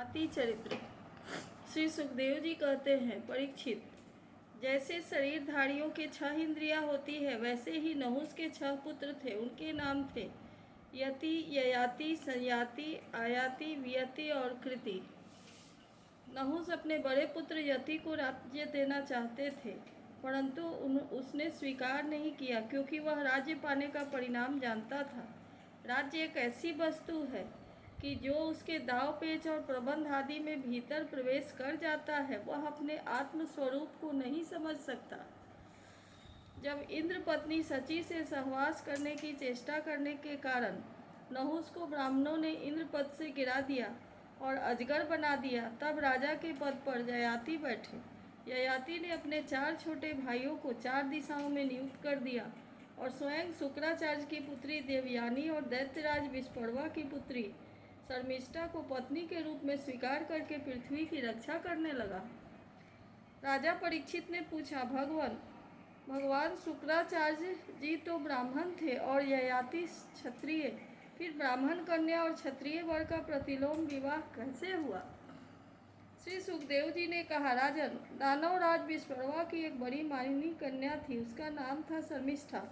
आती चरित्र। श्री सुखदेव जी कहते हैं, परीक्षित, जैसे शरीरधारियों के 6 इंद्रियां होती है, वैसे ही नहुस के 6 पुत्र थे। उनके नाम थे यति, ययाति, संयाति, आयाति, वियति और कृति। नहुस अपने बड़े पुत्र यति को राज्य देना चाहते थे, परंतु उसने स्वीकार नहीं किया, क्योंकि वह राज्य पाने का परिणाम जानता था। राज्य एक ऐसी वस्तु है कि जो उसके दाव पेच और प्रबंध आदि में भीतर प्रवेश कर जाता है, वह अपने आत्म स्वरूप को नहीं समझ सकता। जब इंद्र पत्नी सची से सहवास करने की चेष्टा करने के कारण नहुस को ब्राह्मणों ने इंद्र पद से गिरा दिया और अजगर बना दिया, तब राजा के पद पर ययाति बैठे। ययाति ने अपने 4 छोटे भाइयों को 4 दिशाओं में नियुक्त कर दिया और स्वयं शुक्राचार्य की पुत्री देवयानी और दैत्यराज विस्पड़वा की पुत्री शर्मिष्ठा को पत्नी के रूप में स्वीकार करके पृथ्वी की रक्षा करने लगा। राजा परीक्षित ने पूछा, भगवान शुक्राचार्य जी तो ब्राह्मण थे और ययाति क्षत्रिय, फिर ब्राह्मण कन्या और क्षत्रिय वर का प्रतिलोम विवाह कैसे हुआ? श्री सुखदेव जी ने कहा, राजन, दानव राज विस्पड़वा की एक बड़ी मानिनी कन्या थी। उसका नाम था शर्मिष्ठा।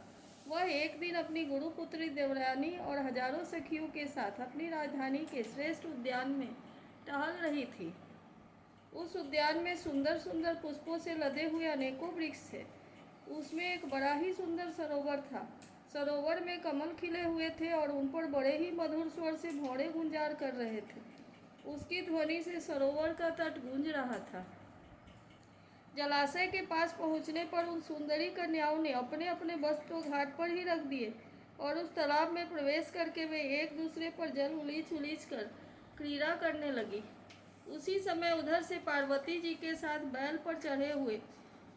वह एक दिन अपनी गुरुपुत्री देवयानी और हजारों सखियों के साथ अपनी राजधानी के श्रेष्ठ उद्यान में टहल रही थी। उस उद्यान में सुंदर सुंदर पुष्पों से लदे हुए अनेकों वृक्ष थे। उसमें एक बड़ा ही सुंदर सरोवर था। सरोवर में कमल खिले हुए थे और उन पर बड़े ही मधुर स्वर से भौरे गुंजार कर रहे थे। उसकी ध्वनि से सरोवर का तट गूंज रहा था। जलाशय के पास पहुंचने पर उन सुंदरी कन्याओं ने अपने अपने वस्त्र को घाट पर ही रख दिए और उस तालाब में प्रवेश करके वे एक दूसरे पर जल उलीच उलीच कर क्रीड़ा करने लगी। उसी समय उधर से पार्वती जी के साथ बैल पर चढ़े हुए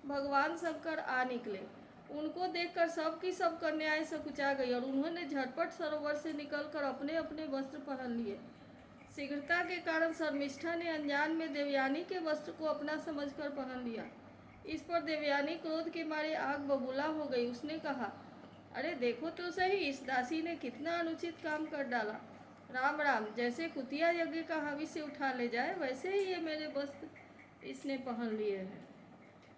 भगवान शंकर आ निकले। उनको देखकर सब की सब कन्याएं सकुचा गई और उन्होंने झटपट सरोवर से निकलकर अपने अपने वस्त्र पहन लिए। शीघ्रता के कारण शर्मिष्ठा ने अनजान में देवयानी के वस्त्र को अपना समझकर पहन लिया। इस पर देवयानी क्रोध के मारे आग बबूला हो गई। उसने कहा, अरे देखो तो सही, इस दासी ने कितना अनुचित काम कर डाला। राम राम, जैसे कुतिया यज्ञ का हविष्य उठा ले जाए, वैसे ही ये मेरे वस्त्र इसने पहन लिए हैं।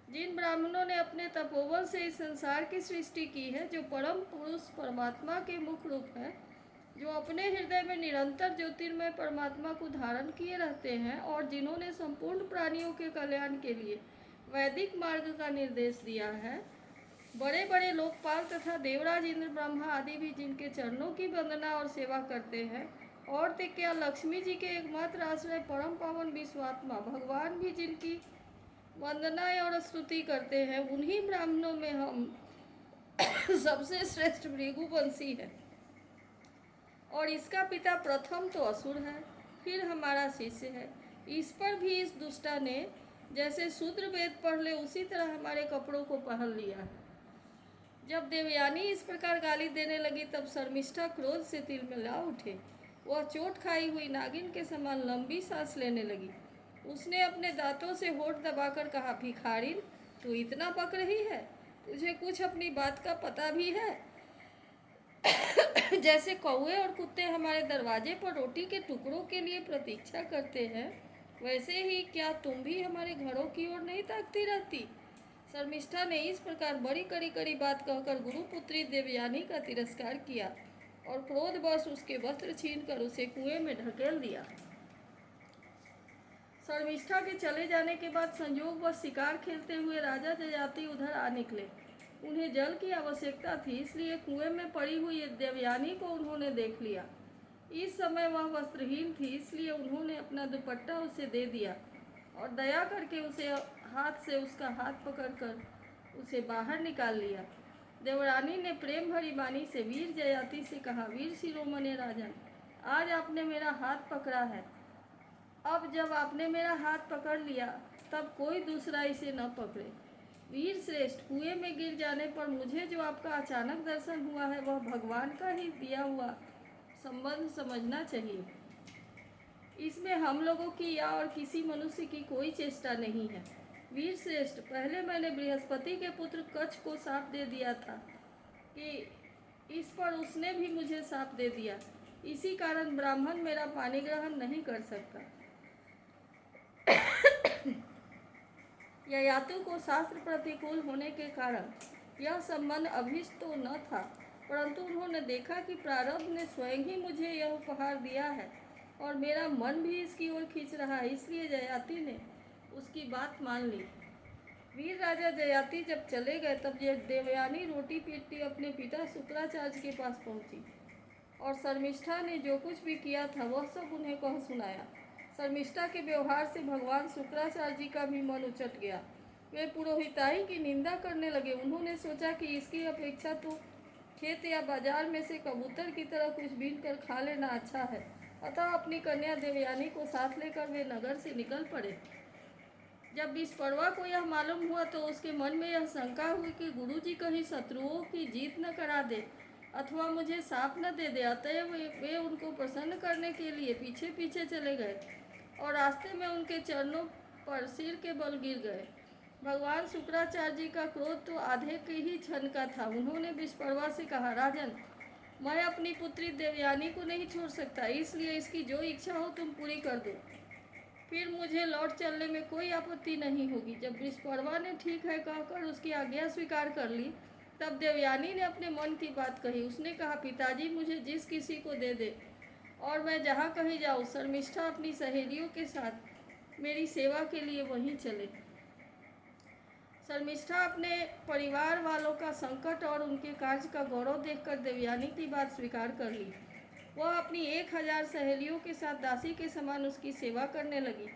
जिन ब्राह्मणों ने अपने तपोबल से इस संसार की सृष्टि की है, जो परम पुरुष परमात्मा के मुख रूप है, जो अपने हृदय में निरंतर ज्योतिर्मय परमात्मा को धारण किए रहते हैं और जिन्होंने संपूर्ण प्राणियों के कल्याण के लिए वैदिक मार्ग का निर्देश दिया है, बड़े बड़े लोकपाल तथा देवराज इंद्र ब्रह्मा आदि भी जिनके चरणों की वंदना और सेवा करते हैं, और तो क्या लक्ष्मी जी के एकमात्र आश्रय परम पावन विश्वात्मा भगवान भी जिनकी वंदना और स्तुति करते हैं, उन्हीं ब्राह्मणों में हम सबसे श्रेष्ठ भृगुवंशी है। और इसका पिता प्रथम तो असुर है, फिर हमारा शिष्य है। इस पर भी इस दुष्टा ने जैसे शूद्र वेद पढ़ ले, उसी तरह हमारे कपड़ों को पहन लिया है। जब देवयानी इस प्रकार गाली देने लगी, तब शर्मिष्ठा क्रोध से तिलमिला उठे। वह चोट खाई हुई नागिन के समान लंबी सांस लेने लगी। उसने अपने दांतों से होठ दबाकर कहा, भिखारिन, तू इतना बक रही है? तुझे कुछ अपनी बात का पता भी है? जैसे कौवे और कुत्ते हमारे दरवाजे पर रोटी के टुकड़ों के लिए प्रतीक्षा करते हैं, वैसे ही क्या तुम भी हमारे घरों की ओर नहीं ताकती रहती? शर्मिष्ठा ने इस प्रकार बड़ी कड़ी कड़ी बात कहकर गुरुपुत्री देवयानी का तिरस्कार किया और क्रोधवश उसके वस्त्र छीनकर उसे कुएं में ढकेल दिया। शर्मिष्ठा के चले जाने के बाद संयोगवश शिकार खेलते हुए राजा जयाति उधर आ निकले। उन्हें जल की आवश्यकता थी, इसलिए कुएं में पड़ी हुई देवयानी को उन्होंने देख लिया। इस समय वह वस्त्रहीन थी, इसलिए उन्होंने अपना दुपट्टा उसे दे दिया और दया करके उसे हाथ से उसका हाथ पकड़कर उसे बाहर निकाल लिया। देवरानी ने प्रेम भरी वाणी से वीर जयाति से कहा, वीर शिरोमणि राजन, आज आपने मेरा हाथ पकड़ा है। अब जब आपने मेरा हाथ पकड़ लिया, तब कोई दूसरा इसे न पकड़े। वीर श्रेष्ठ, कुएं में गिर जाने पर मुझे जो आपका अचानक दर्शन हुआ है, वह भगवान का ही दिया हुआ संबंध समझना चाहिए। इसमें हम लोगों की या और किसी मनुष्य की कोई चेष्टा नहीं है। वीर श्रेष्ठ, पहले मैंने बृहस्पति के पुत्र कच्छ को शाप दे दिया था कि इस पर उसने भी मुझे शाप दे दिया। इसी कारण ब्राह्मण मेरा पानी ग्रहण नहीं कर सकता। ययाति को शास्त्र प्रतिकूल होने के कारण यह संबंध अभीष्ट तो न था, परंतु उन्होंने देखा कि प्रारब्ध ने स्वयं ही मुझे यह उपहार दिया है और मेरा मन भी इसकी ओर खींच रहा है, इसलिए ययाति ने उसकी बात मान ली। वीर राजा ययाति जब चले गए तब देवयानी रोटी पीटती अपने पिता शुक्राचार्य के पास पहुंची और शर्मिष्ठा ने जो कुछ भी किया था वह सब उन्हें कह सुनाया। शर्मिष्ठा के व्यवहार से भगवान शुक्राचार्य जी का भी मन उचट गया। वे पुरोहिताई की निंदा करने लगे। उन्होंने सोचा कि इसकी अपेक्षा तो खेत या बाजार में से कबूतर की तरह कुछ बीन कर खा लेना अच्छा है। अतः अपनी कन्या देवयानी को साथ लेकर वे नगर से निकल पड़े। जब विस्परवा को यह मालूम हुआ तो उसके मन में यह शंका हुई कि गुरुजी कहीं शत्रुओं की जीत न करा दे अथवा मुझे साप न दे दे। अतएव वे उनको प्रसन्न करने के लिए पीछे पीछे चले गए और रास्ते में उनके चरणों पर सिर के बल गिर गए। भगवान शुक्राचार्य जी का क्रोध तो आधे के ही क्षण का था। उन्होंने विस्परवा से कहा, राजन, मैं अपनी पुत्री देवयानी को नहीं छोड़ सकता, इसलिए इसकी जो इच्छा हो तुम पूरी कर दो, फिर मुझे लौट चलने में कोई आपत्ति नहीं होगी। जब विस्परवा ने ठीक है कहकर उसकी आज्ञा स्वीकार कर ली तब देवयानी ने अपने मन की बात कही। उसने कहा, पिताजी मुझे जिस किसी को दे दे और मैं जहाँ कहीं जाऊँ, शर्मिष्ठा अपनी सहेलियों के साथ मेरी सेवा के लिए वहीं चले। शर्मिष्ठा अपने परिवार वालों का संकट और उनके कार्य का गौरव देखकर देवयानी की बात स्वीकार कर ली। वह अपनी 1000 सहेलियों के साथ दासी के समान उसकी सेवा करने लगी।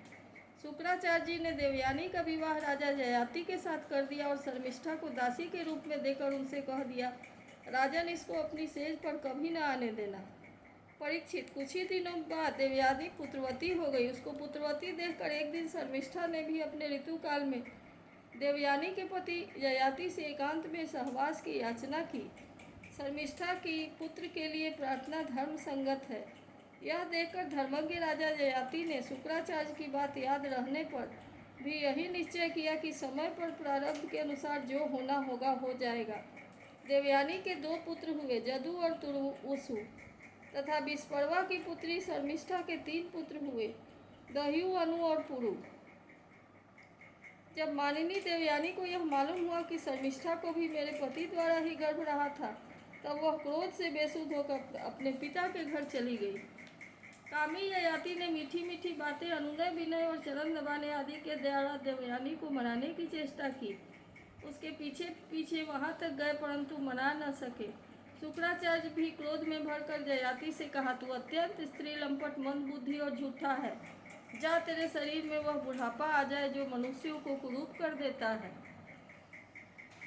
शुक्राचार्य जी ने देवयानी का विवाह राजा ययाति के साथ कर दिया और शर्मिष्ठा को दासी के रूप में देकर उनसे कह दिया, राजन, इसको अपनी सेज पर कभी न आने देना। परीक्षित, कुछ ही दिनों बाद देवयानी पुत्रवती हो गई। उसको पुत्रवती देखकर एक दिन शर्मिष्ठा ने भी अपने ऋतुकाल में देवयानी के पति ययाति से एकांत में सहवास की याचना की। शर्मिष्ठा की पुत्र के लिए प्रार्थना धर्म संगत है। यह देखकर धर्मज्ञ राजा ययाति ने शुक्राचार्य की बात याद रहने पर भी यही निश्चय किया कि समय पर प्रारब्ध के अनुसार जो होना होगा हो जाएगा। देवयानी के 2 पुत्र हुए, जदु और तुर्वसु, तथा विस्परवा की पुत्री शर्मिष्ठा के 3 पुत्र हुए, दह्यु, अनु और पुरु। जब मानिनी देवयानी को यह मालूम हुआ कि शर्मिष्ठा को भी मेरे पति द्वारा ही गर्भ रहा था, तब वह क्रोध से बेसुध होकर अपने पिता के घर चली गई। कामी ययाति ने मीठी मीठी बातें, अनुनय विनय और चरण दबाने आदि के द्वारा देवयानी को मनाने की चेष्टा की। उसके पीछे पीछे वहां तक गए परंतु मना न सके। शुक्राचार्य भी क्रोध में भरकर ययाति से कहा, तू अत्यंत स्त्री लंपट, मंद बुद्धि और झूठा है। जा, तेरे शरीर में वह बुढ़ापा आ जाए जो मनुष्यों को कुरूप कर देता है।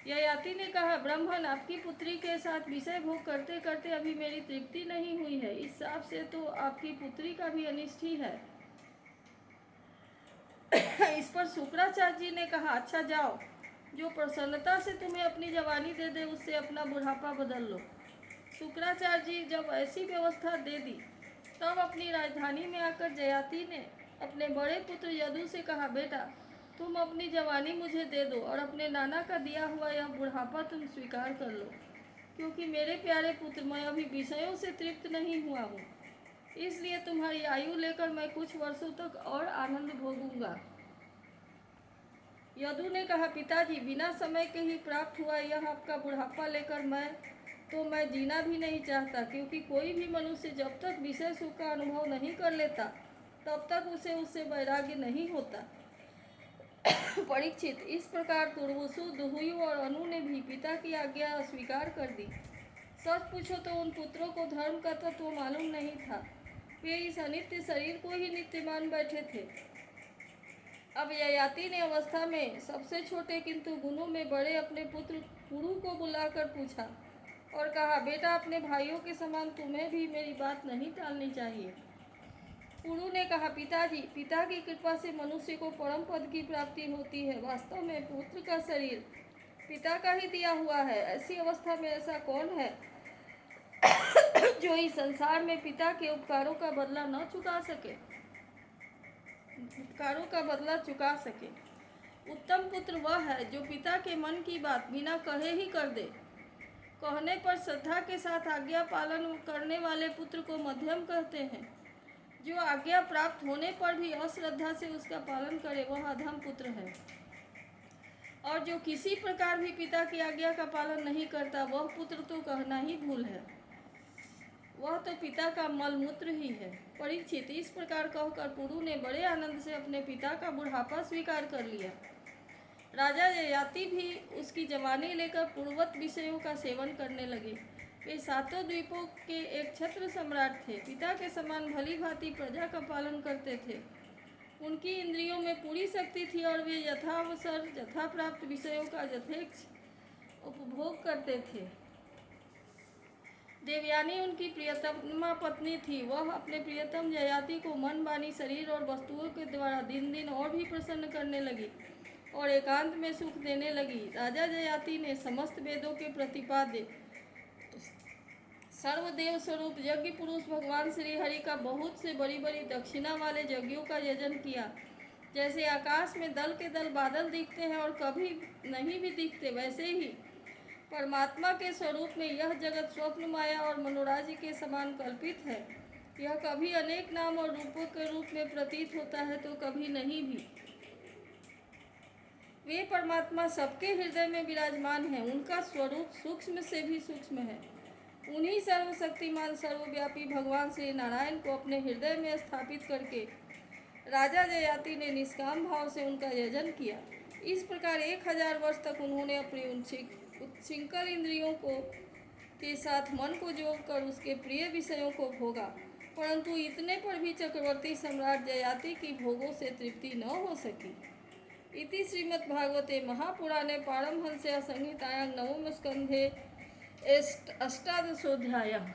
ययाति ने कहा, ब्राह्मण, आपकी पुत्री के साथ विषय भोग करते करते अभी मेरी तृप्ति नहीं हुई है। इस हिसाब से तो आपकी पुत्री का भी अनिष्ट ही है। इस पर शुक्राचार्य जी ने कहा, अच्छा जाओ, जो प्रसन्नता से तुम्हें अपनी जवानी दे दे उससे अपना बुढ़ापा बदल लो। शुक्राचार्य जी जब ऐसी व्यवस्था दे दी तब अपनी राजधानी में आकर ययाति ने अपने बड़े पुत्र यदु से कहा, बेटा, तुम अपनी जवानी मुझे दे दो और अपने नाना का दिया हुआ यह बुढ़ापा तुम स्वीकार कर लो, क्योंकि मेरे प्यारे पुत्र, मैं अभी विषयों से तृप्त नहीं हुआ हूँ, इसलिए तुम्हारी आयु लेकर मैं कुछ वर्षों तक और आनंद भोगूंगा। यदु ने कहा, पिताजी, बिना समय के ही प्राप्त हुआ यह आपका बुढ़ापा लेकर मैं जीना भी नहीं चाहता, क्योंकि कोई भी मनुष्य जब तक विषय सुख का अनुभव नहीं कर लेता तब तक उसे उससे वैराग्य नहीं होता। परीक्षित, इस प्रकार तुर्वसु, दुह्यु और अनु ने भी पिता की आज्ञा अस्वीकार कर दी। सच पूछो तो उन पुत्रों को धर्म का तत्व मालूम नहीं था। वे इस अनित्य शरीर को ही नित्य मान बैठे थे। अब ययाति ने अवस्था में सबसे छोटे किंतु गुणों में बड़े अपने पुत्र पुरु को बुलाकर पूछा और कहा, बेटा, अपने भाइयों के समान तुम्हें भी मेरी बात नहीं टालनी चाहिए। पुरु ने कहा, पिताजी, पिता की कृपा से मनुष्य को परम पद की प्राप्ति होती है। वास्तव में पुत्र का शरीर पिता का ही दिया हुआ है। ऐसी अवस्था में ऐसा कौन है जो इस संसार में पिता के उपकारों का बदला चुका सके। उत्तम पुत्र वह है जो पिता के मन की बात बिना कहे ही कर दे। कहने पर श्रद्धा के साथ आज्ञा पालन करने वाले पुत्र को मध्यम कहते हैं। जो आज्ञा प्राप्त होने पर भी अश्रद्धा से उसका पालन करे वह अधम पुत्र है। और जो किसी प्रकार भी पिता की आज्ञा का पालन नहीं करता वह पुत्र तो कहना ही भूल है, वह तो पिता का मलमूत्र ही है। परीक्षित, इस प्रकार कहकर पुरु ने बड़े आनंद से अपने पिता का बुढ़ापा स्वीकार कर लिया। राजा ययाति भी उसकी जवानी लेकर पूर्ववत विषयों का सेवन करने लगे। वे सातों द्वीपों के एक छत्र सम्राट थे। पिता के समान भली भांति प्रजा का पालन करते थे। उनकी इंद्रियों में पूरी शक्ति थी और वे यथावसर यथा प्राप्त विषयों का यथेच्छ उपभोग करते थे। देवयानी उनकी प्रियतमा पत्नी थी। वह अपने प्रियतम ययाति को मन, वाणी, शरीर और वस्तुओं के द्वारा दिन दिन और भी प्रसन्न करने लगी और एकांत में सुख देने लगी। राजा ययाति ने समस्त वेदों के प्रतिपाद्य सर्वदेव स्वरूप यज्ञ पुरुष भगवान श्री हरि का बहुत से बड़ी बड़ी दक्षिणा वाले यज्ञों का यजन किया। जैसे आकाश में दल के दल बादल दिखते हैं और कभी नहीं भी दिखते, वैसे ही परमात्मा के स्वरूप में यह जगत स्वप्न, माया और मनोराज्य के समान कल्पित है। यह कभी अनेक नाम और रूपों के रूप में प्रतीत होता है तो कभी नहीं भी। वे परमात्मा सबके हृदय में विराजमान हैं। उनका स्वरूप सूक्ष्म से भी सूक्ष्म है। उन्हीं सर्वशक्तिमान सर्वव्यापी भगवान श्री नारायण को अपने हृदय में स्थापित करके राजा ययाति ने निष्काम भाव से उनका यजन किया। इस प्रकार 1000 वर्ष तक उन्होंने अपनी उच्छृंखल इंद्रियों के साथ मन को जोड़कर उसके प्रिय विषयों को भोगा, परंतु इतने पर भी चक्रवर्ती सम्राट ययाति की भोगों से तृप्ति न हो सकी। इति श्रीमद्भागवते महापुराणे पारमहंस्यां संहितायां 9वें स्कन्धे अष्टादशोऽध्यायः।